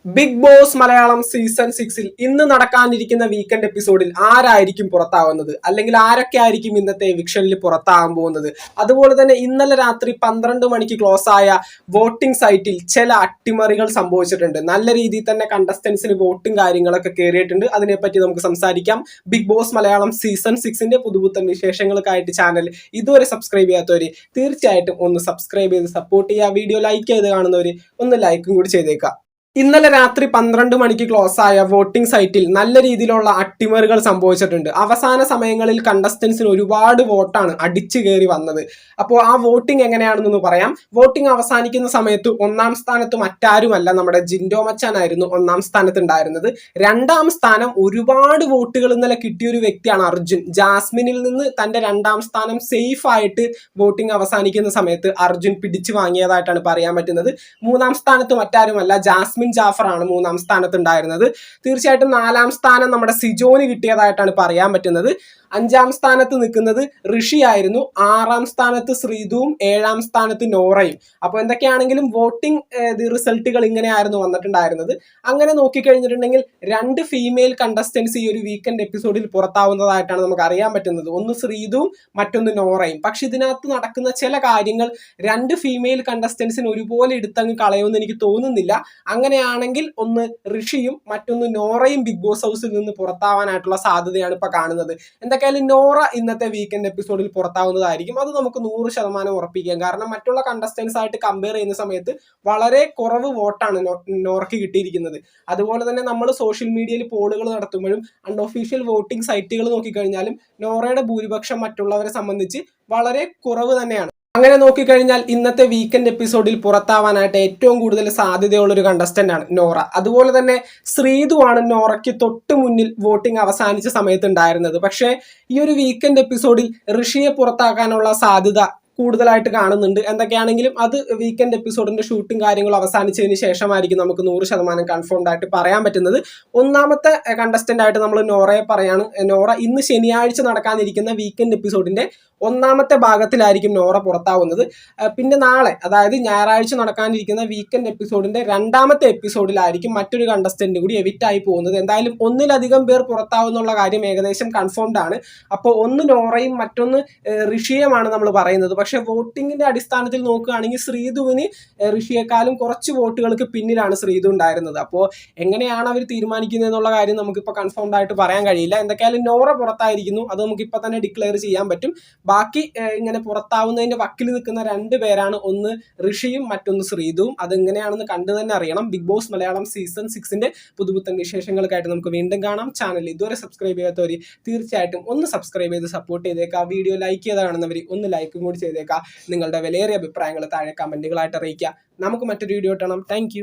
Big boss Malayalam season 6 ഇന്ന് നടക്കാനിരിക്കുന്ന weekend എപ്പിസോഡിൽ ആരായിരിക്കും പുറത്താവുന്നത്, അല്ലെങ്കിൽ ആരൊക്കെ ആയിരിക്കും ഇന്നത്തെ എവിക്ഷനിൽ പുറത്താകാൻ പോകുന്നത്. അതുപോലെ തന്നെ ഇന്നലെ രാത്രി 12 മണിക്ക് ക്ലോസ് ആയ വോട്ടിംഗ് സൈറ്റിൽ ചില അട്ടിമറികൾ സംഭവിച്ചിട്ടുണ്ട്. നല്ല രീതിയിൽ തന്നെ കണ്ടസ്റ്റൻസിന് വോട്ടും കാര്യങ്ങളൊക്കെ കയറിയിട്ടുണ്ട്. അതിനെപ്പറ്റി നമുക്ക് സംസാരിക്കാം. ബിഗ് ബോസ് മലയാളം സീസൺ 6 പുതുപുത്തൻ വിശേഷങ്ങൾക്കായിട്ട് ചാനൽ ഇതുവരെ സബ്സ്ക്രൈബ് ചെയ്യാത്തവർ തീർച്ചയായിട്ടും ഒന്ന് സബ്സ്ക്രൈബ് ചെയ്ത് സപ്പോർട്ട് ചെയ്യുക. വീഡിയോ ലൈക്ക് ചെയ്ത് കാണുന്നവർ ഒന്ന് ലൈക്കും കൂടി ചെയ്തേക്കാം. ഇന്നലെ രാത്രി 12 മണിക്ക് ക്ലോസ് ആയ വോട്ടിംഗ് സൈറ്റിൽ നല്ല രീതിയിലുള്ള അട്ടിമറികൾ സംഭവിച്ചിട്ടുണ്ട്. അവസാന സമയങ്ങളിൽ കണ്ടസ്റ്റൻസിന് ഒരുപാട് വോട്ടാണ് അടിച്ചു കയറി വന്നത്. അപ്പോൾ ആ വോട്ടിംഗ് എങ്ങനെയാണെന്നൊന്ന് പറയാം. വോട്ടിംഗ് അവസാനിക്കുന്ന സമയത്ത് ഒന്നാം സ്ഥാനത്ത് മറ്റാരുമല്ല, നമ്മുടെ ജിൻഡോ മച്ചാനായിരുന്നു ഒന്നാം സ്ഥാനത്ത് ഉണ്ടായിരുന്നത്. രണ്ടാം സ്ഥാനം ഒരുപാട് വോട്ടുകൾ ഇന്നലെ കിട്ടിയൊരു വ്യക്തിയാണ് അർജുൻ. ജാസ്മിനിൽ നിന്ന് തന്റെ രണ്ടാം സ്ഥാനം സേഫ് ആയിട്ട് വോട്ടിംഗ് അവസാനിക്കുന്ന സമയത്ത് അർജുൻ പിടിച്ചു വാങ്ങിയതായിട്ടാണ് പറയാൻ പറ്റുന്നത്. മൂന്നാം സ്ഥാനത്ത് മറ്റാരുമല്ല, ജാസ്മിൻ ജാഫറാണ് മൂന്നാം സ്ഥാനത്ത് ഉണ്ടായിരുന്നത്. തീർച്ചയായിട്ടും നാലാം സ്ഥാനം നമ്മുടെ സിജോന് കിട്ടിയതായിട്ടാണ് പറയാൻ പറ്റുന്നത്. അഞ്ചാം സ്ഥാനത്ത് നിൽക്കുന്നത് ഋഷി ആയിരുന്നു. ആറാം സ്ഥാനത്ത് ശ്രീതുവും 7ാം സ്ഥാനത്ത് നോറയും. അപ്പോൾ എന്തൊക്കെയാണെങ്കിലും വോട്ടിംഗ് റിസൾട്ടുകൾ ഇങ്ങനെയായിരുന്നു വന്നിട്ടുണ്ടായിരുന്നത്. അങ്ങനെ നോക്കിക്കഴിഞ്ഞിട്ടുണ്ടെങ്കിൽ 2 ഫീമെയിൽ കണ്ടസ്റ്റൻസ് ഈ ഒരു വീക്കെൻഡ് എപ്പിസോഡിൽ പുറത്താവുന്നതായിട്ടാണ് നമുക്ക് അറിയാൻ പറ്റുന്നത്. ഒന്ന് ശ്രീതുവും മറ്റൊന്ന് നോറയും. പക്ഷെ ഇതിനകത്ത് നടക്കുന്ന ചില കാര്യങ്ങൾ 2 ഫീമെയിൽ കണ്ടസ്റ്റൻസിന് ഒരുപോലെ എടുത്തങ്ങ് കളയുമെന്ന് എനിക്ക് തോന്നുന്നില്ല. അങ്ങനെയാണെങ്കിൽ ഒന്ന് ഋഷിയും മറ്റൊന്ന് നോറയും ബിഗ് ബോസ് ഹൗസിൽ നിന്ന് പുറത്താവാനായിട്ടുള്ള സാധ്യതയാണ് ഇപ്പൊ കാണുന്നത്. എന്തായാലും നോറ ഇന്നത്തെ വീക്കെൻഡ് എപ്പിസോഡിൽ പുറത്താവുന്നതായിരിക്കും. അത് നമുക്ക് 100% ഉറപ്പിക്കാം. കാരണം മറ്റുള്ള കണ്ടസ്റ്റൻസ് ആയിട്ട് കമ്പയർ ചെയ്യുന്ന സമയത്ത് വളരെ കുറവ് വോട്ടാണ് നോറയ്ക്ക് കിട്ടിയിരിക്കുന്നത്. അതുപോലെ തന്നെ നമ്മൾ സോഷ്യൽ മീഡിയയിൽ പോളുകൾ നടത്തുമ്പോഴും അൺഒഫീഷ്യൽ വോട്ടിംഗ് സൈറ്റുകൾ നോക്കിക്കഴിഞ്ഞാലും നോറയുടെ ഭൂരിപക്ഷം മറ്റുള്ളവരെ സംബന്ധിച്ച് വളരെ കുറവ് തന്നെയാണ്. അങ്ങനെ നോക്കിക്കഴിഞ്ഞാൽ ഇന്നത്തെ വീക്കെൻഡ് എപ്പിസോഡിൽ പുറത്താവാനായിട്ട് ഏറ്റവും കൂടുതൽ സാധ്യതയുള്ള ഒരു കണ്ടസ്റ്റന്റ് ആണ് നോറ. അതുപോലെ തന്നെ ശ്രീതുവാണ് നോറയ്ക്ക് തൊട്ട് മുന്നിൽ വോട്ടിംഗ് അവസാനിച്ച സമയത്ത് ഉണ്ടായിരുന്നത്. പക്ഷേ ഈ ഒരു വീക്കെൻഡ് എപ്പിസോഡിൽ ഋഷിയെ പുറത്താക്കാനുള്ള സാധ്യത കൂടുതലായിട്ട് കാണുന്നുണ്ട്. എന്തൊക്കെയാണെങ്കിലും അത് വീക്കെൻഡ് എപ്പിസോഡിന്റെ ഷൂട്ടും കാര്യങ്ങളും അവസാനിച്ചതിന് ശേഷമായിരിക്കും നമുക്ക് 100% കൺഫേംഡ് ആയിട്ട് പറയാൻ പറ്റുന്നത്. ഒന്നാമത്തെ കണ്ടസ്റ്റന്റ് ആയിട്ട് നമ്മൾ നോറയെ പറയാണ്. നോറ ഇന്ന് ശനിയാഴ്ച നടക്കാനിരിക്കുന്ന വീക്കെൻഡ് എപ്പിസോഡിന്റെ ഒന്നാമത്തെ ഭാഗത്തിലായിരിക്കും നോറ പുറത്താവുന്നത്. പിന്നെ നാളെ, അതായത് ഞായറാഴ്ച നടക്കാനിരിക്കുന്ന വീക്കെൻഡ് എപ്പിസോഡിന്റെ 2ാമത്തെ എപ്പിസോഡിലായിരിക്കും മറ്റൊരു കണ്ടസ്റ്റന്റ് കൂടി എവിറ്റ് ആയി പോകുന്നത്. എന്തായാലും ഒന്നിലധികം പേർ പുറത്താവുന്നുള്ള കാര്യം ഏകദേശം കൺഫേംഡ് ആണ്. അപ്പോൾ ഒന്ന് നോറയും മറ്റൊന്ന് ഋഷിയുമാണ് നമ്മൾ പറയുന്നത്. പക്ഷെ വോട്ടിങ്ങിന്റെ അടിസ്ഥാനത്തിൽ നോക്കുകയാണെങ്കിൽ ശ്രീതുവിന് ഋഷിയെക്കാളും കുറച്ച് വോട്ടുകൾക്ക് പിന്നിലാണ് ശ്രീതു ഉണ്ടായിരുന്നത്. അപ്പോൾ എങ്ങനെയാണ് അവർ തീരുമാനിക്കുന്നത് എന്നുള്ള കാര്യം നമുക്കിപ്പോൾ കൺഫേംഡ് ആയിട്ട് പറയാൻ കഴിയില്ല. എന്തൊക്കെയായാലും നോറ പുറത്തായിരിക്കുന്നു, അത് നമുക്കിപ്പോൾ തന്നെ ഡിക്ലെയർ ചെയ്യാൻ പറ്റും. ബാക്കി ഇങ്ങനെ പുറത്താവുന്നതിന്റെ വക്കിൽ നിൽക്കുന്ന 2 പേരാണ്, ഒന്ന് ഋഷിയും മറ്റൊന്ന് ശ്രീതുവും. അതെങ്ങനെയാണെന്ന് കണ്ടു തന്നെ അറിയണം. ബിഗ് ബോസ് മലയാളം സീസൺ 6 പുതുപുത്തൻ വിശേഷങ്ങൾക്കായിട്ട് നമുക്ക് വീണ്ടും കാണാം. ചാനൽ ഇതുവരെ സബ്സ്ക്രൈബ് ചെയ്യാത്തവർ തീർച്ചയായിട്ടും ഒന്ന് സബ്സ്ക്രൈബ് ചെയ്ത് സപ്പോർട്ട് ചെയ്തേക്കാം. വീഡിയോ ലൈക്ക് ചെയ്ത് കാണുന്നവർ ഒന്ന് ലൈക്കും കൂടി ചെയ്തേക്കാം. നിങ്ങളുടെ വിലയേറിയ അഭിപ്രായങ്ങൾ താഴെ കമന്റുകളായിട്ട് അറിയിക്കുക. നമുക്ക് മറ്റൊരു വീഡിയോ കാണാം. താങ്ക്